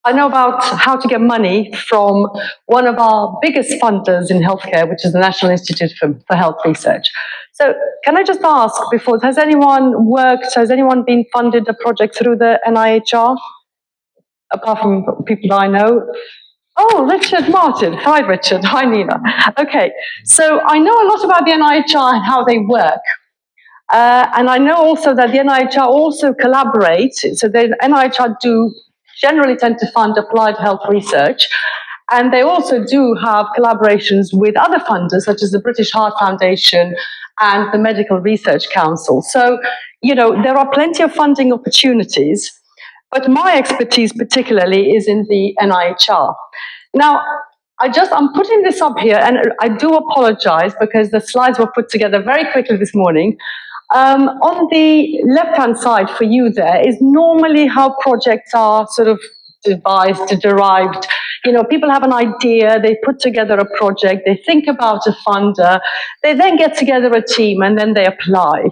I know about how to get money from one of our biggest funders in healthcare, which is the National Institute for Health Research. So can I just ask before, has anyone been funded a project through the NIHR? Apart from people that I know? Oh, Richard Martin. Hi, Richard. Hi, Nina. Okay, so I know a lot about the NIHR and how they work. And I know also that the NIHR also collaborates. So the NIHR generally tend to fund applied health research. And they also do have collaborations with other funders, such as the British Heart Foundation and the Medical Research Council. So, there are plenty of funding opportunities, but my expertise particularly is in the NIHR. Now, I'm putting this up here, and I do apologize because the slides were put together very quickly this morning. On the left-hand side for you there is normally how projects are sort of devised, derived. People have an idea, they put together a project, they think about a funder, they then get together a team, and then they apply.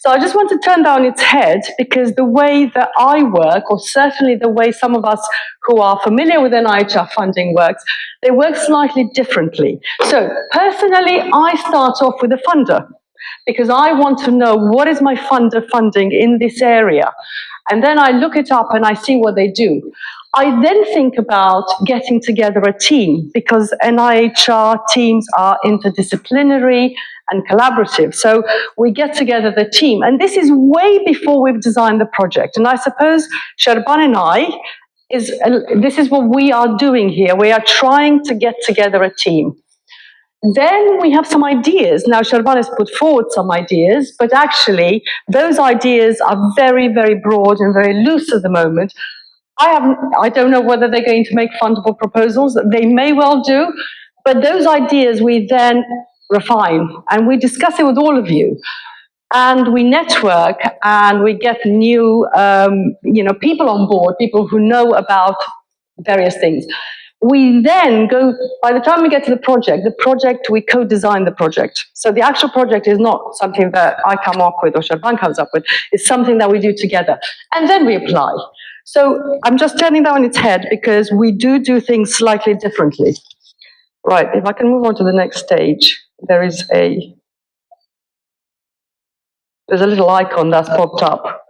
So I just want to turn that on its head, because the way that I work, or certainly the way some of us who are familiar with NIHR funding works, they work slightly differently. So personally, I start off with a funder, because I want to know what is my funder funding in this area. And then I look it up and I see what they do. I then think about getting together a team, because NIHR teams are interdisciplinary and collaborative. So we get together the team. And this is way before we've designed the project. And I suppose Sherban and I, this is what we are doing here. We are trying to get together a team. Then we have some ideas. Now, Sherban has put forward some ideas, but actually those ideas are very, very broad and very loose at the moment. I don't know whether they're going to make fundable proposals. They may well do, but those ideas we then refine, and we discuss it with all of you. And we network, and we get new people on board, people who know about various things. We then go, by the time we get to the project, we co-design the project. So the actual project is not something that I come up with or Sherban comes up with. It's something that we do together. And then we apply. So I'm just turning that on its head, because we do things slightly differently. Right, if I can move on to the next stage, there's a little icon that's popped up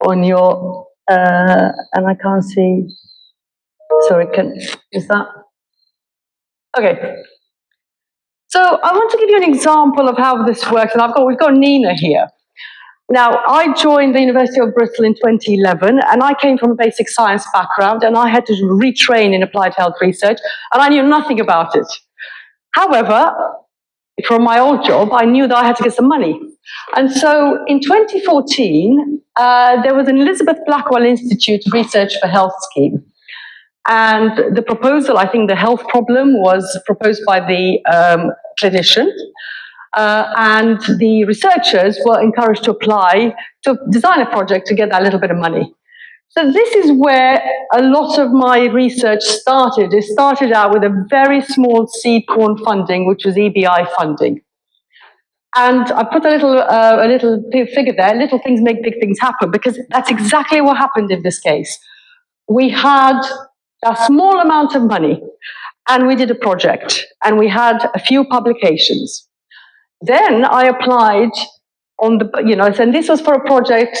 on your, and I can't see. Sorry, is that? Okay. So I want to give you an example of how this works, and we've got Nina here. Now, I joined the University of Bristol in 2011, and I came from a basic science background, and I had to retrain in applied health research, and I knew nothing about it. However, from my old job, I knew that I had to get some money. And so in 2014, there was an Elizabeth Blackwell Institute Research for Health scheme. And the proposal, I think the health problem, was proposed by the clinician. And the researchers were encouraged to apply to design a project to get that little bit of money. So this is where a lot of my research started. It started out with a very small seed corn funding, which was EBI funding. And I put a little figure there, little things make big things happen, because that's exactly what happened in this case. We had a small amount of money, and we did a project, and we had a few publications. Then I applied on and this was for a project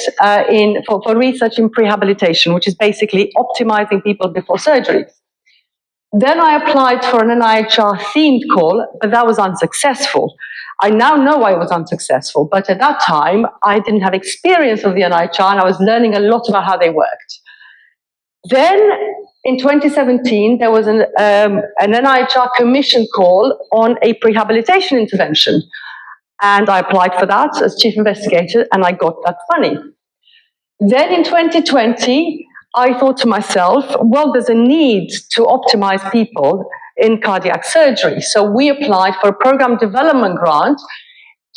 for research in prehabilitation, which is basically optimizing people before surgery. Then I applied for an NIHR themed call, but that was unsuccessful. I now know I was unsuccessful, but at that time, I didn't have experience of the NIHR, and I was learning a lot about how they worked. Then, in 2017, there was an NIHR commission call on a prehabilitation intervention. And I applied for that as chief investigator, and I got that money. Then in 2020, I thought to myself, well, there's a need to optimize people in cardiac surgery. So we applied for a program development grant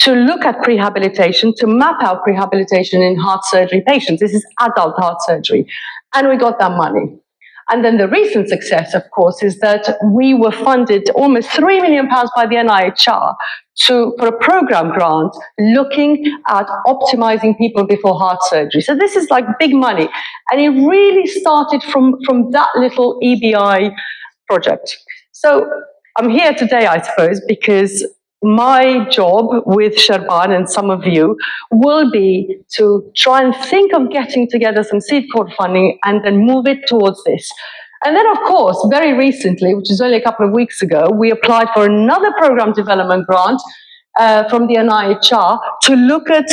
to look at prehabilitation, to map out prehabilitation in heart surgery patients. This is adult heart surgery. And we got that money. And then the recent success, of course, is that we were funded almost £3 million by the NIHR for a program grant looking at optimizing people before heart surgery. So this is like big money. And it really started from that little EBI project. So I'm here today, I suppose, because my job with Sherban and some of you will be to try and think of getting together some seed core funding and then move it towards this. And then, of course, very recently, which is only a couple of weeks ago, we applied for another program development grant from the NIHR to look at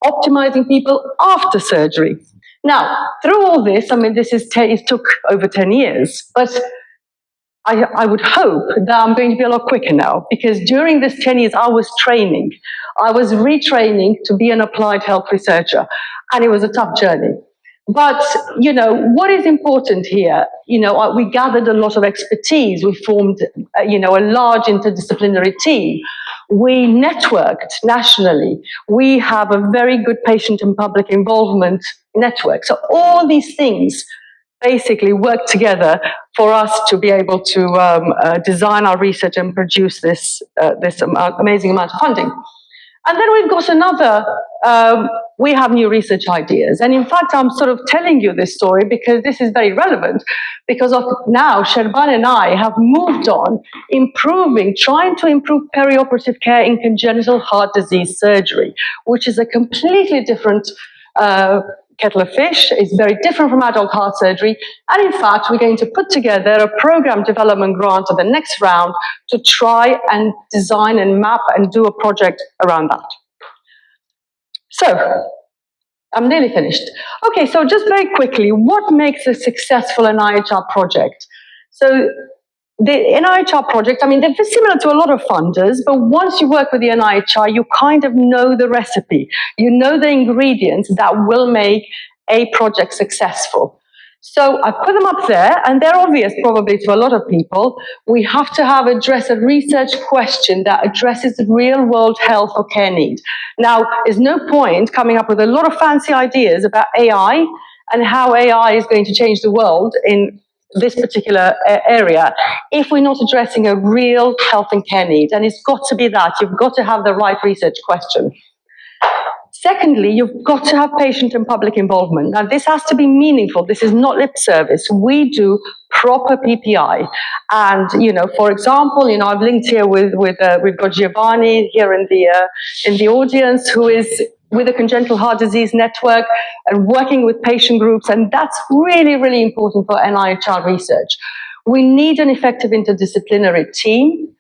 optimizing people after surgery. Now, through all this, I mean, it took over 10 years, but I would hope that I'm going to be a lot quicker now, because during this 10 years, I was training. I was retraining to be an applied health researcher, and it was a tough journey. But, you know, what is important here? You know, we gathered a lot of expertise. We formed, you know, a large interdisciplinary team. We networked nationally. We have a very good patient and public involvement network. So all these things basically work together for us to be able to design our research and produce this amazing amount of funding. And then we've got another, we have new research ideas. And in fact, I'm sort of telling you this story because this is very relevant, because of now Sherban and I have moved on trying to improve perioperative care in congenital heart disease surgery, which is a completely different kettle of fish. Is very different from adult heart surgery. And in fact, we're going to put together a program development grant at the next round to try and design and map and do a project around that. So, I'm nearly finished. Okay, so just very quickly, what makes a successful NIHR project? So, the NIHR project, I mean, they're similar to a lot of funders, but once you work with the NIHR, you kind of know the recipe. You know the ingredients that will make a project successful. So I put them up there, and they're obvious probably to a lot of people. We have to address a research question that addresses real-world health or care need. Now, there's no point coming up with a lot of fancy ideas about AI and how AI is going to change the world in this particular area if we're not addressing a real health and care need. And it's got to be that. You've got to have the right research question. Secondly, you've got to have patient and public involvement. Now, this has to be meaningful. This is not lip service. We do proper PPI. And, you know, for example, you know, I've linked here we've got Giovanni here in the audience, who is with the Congenital Heart Disease Network and working with patient groups. And that's really, really important for NIHR research. We need an effective interdisciplinary team.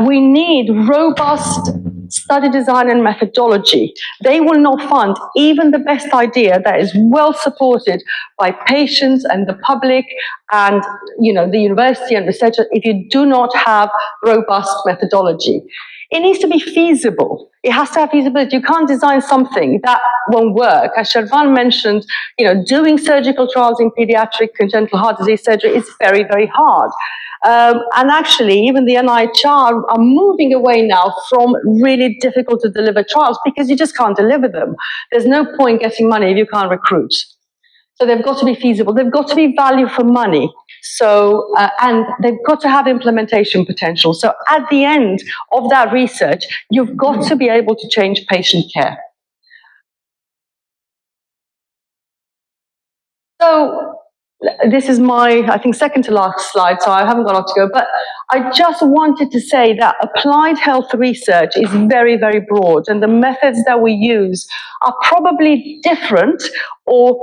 We need robust study design and methodology. They will not fund even the best idea that is well supported by patients and the public and, you know, the university and researchers if you do not have robust methodology. It needs to be feasible. It has to have feasibility. You can't design something that won't work. As Sherban mentioned, you know, doing surgical trials in pediatric congenital heart disease surgery is very, very hard. And actually, even the NIHR are moving away now from really difficult to deliver trials because you just can't deliver them. There's no point getting money if you can't recruit. So they've got to be feasible. They've got to be value for money. So, and they've got to have implementation potential. So at the end of that research, you've got to be able to change patient care. So this is my, I think, second to last slide, so I haven't got a lot to go, but I just wanted to say that applied health research is very, very broad, and the methods that we use are probably different or,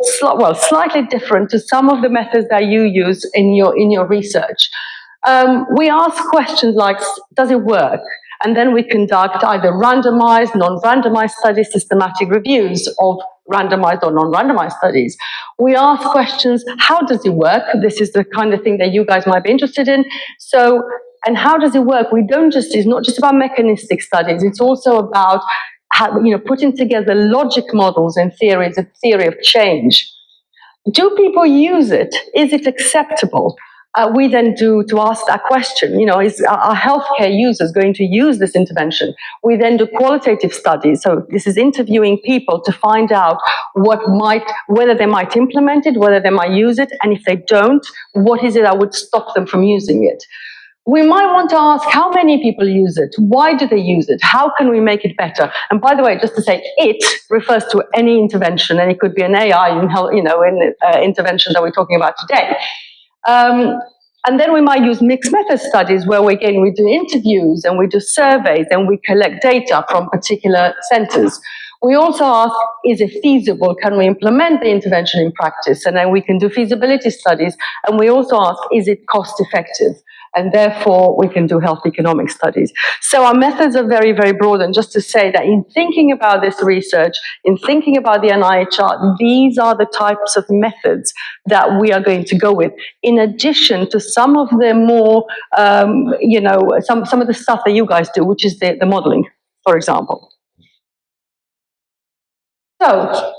slightly different to some of the methods that you use in your research. We ask questions like, does it work? And then we conduct either randomized, non-randomized studies, systematic reviews of randomized or non-randomized studies. We ask questions, how does it work? This is the kind of thing that you guys might be interested in. So, and how does it work? It's not just about mechanistic studies, it's also about putting together logic models and theories, a theory of change. Do people use it? Is it acceptable? we then do to ask that question, is our healthcare users going to use this intervention? We then do qualitative studies. So this is interviewing people to find out whether they might implement it, whether they might use it, and if they don't, what is it that would stop them from using it? We might want to ask how many people use it, why do they use it, how can we make it better? And by the way, just to say, it refers to any intervention, and it could be an AI intervention that we're talking about today. And then we might use mixed method studies where we do interviews and we do surveys and we collect data from particular centers. We also ask, is it feasible? Can we implement the intervention in practice? And then we can do feasibility studies. And we also ask, is it cost effective? And therefore, we can do health economic studies. So our methods are very, very broad. And just to say that in thinking about this research, in thinking about the NIHR, these are the types of methods that we are going to go with, in addition to some of the more, some of the stuff that you guys do, which is the modeling, for example. So,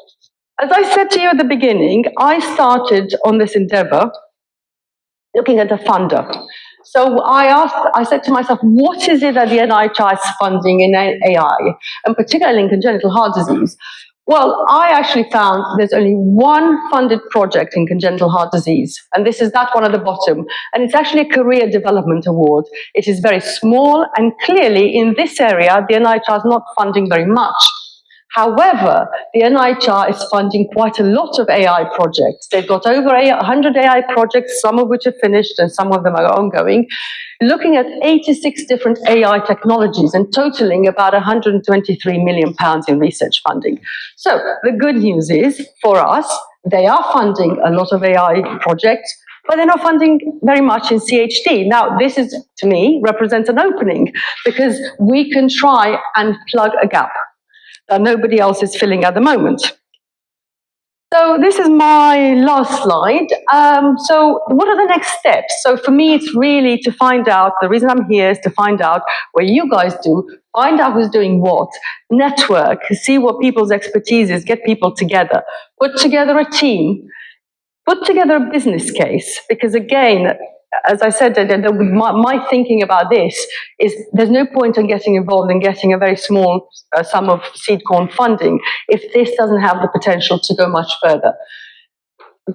as I said to you at the beginning, I started on this endeavor looking at the funder. So I said to myself, what is it that the NIHR is funding in AI, and particularly in congenital heart disease? Well, I actually found there's only one funded project in congenital heart disease, and this is that one at the bottom, and it's actually a career development award. It is very small, and clearly in this area, the NIHR is not funding very much. However, the NIHR is funding quite a lot of AI projects. They've got over 100 AI projects, some of which are finished and some of them are ongoing, looking at 86 different AI technologies and totaling about £123 million in research funding. So the good news is, for us, they are funding a lot of AI projects, but they're not funding very much in CHD. Now, this is, to me, represents an opening, because we can try and plug a gap that nobody else is filling at the moment. So this is my last slide. So what are the next steps? So for me, it's really to find out, the reason I'm here is to find out what you guys do, find out who's doing what, network, see what people's expertise is, get people together, put together a team, put together a business case, because again, as I said, my thinking about this is there's no point in getting involved in getting a very small sum of seed corn funding if this doesn't have the potential to go much further.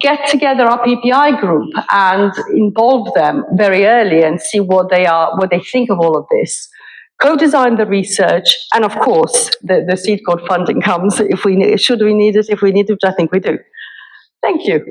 Get together our PPI group and involve them very early and see what they think of all of this. Co-design the research, and of course, the seed corn funding comes should we need it, if we need it, which I think we do. Thank you.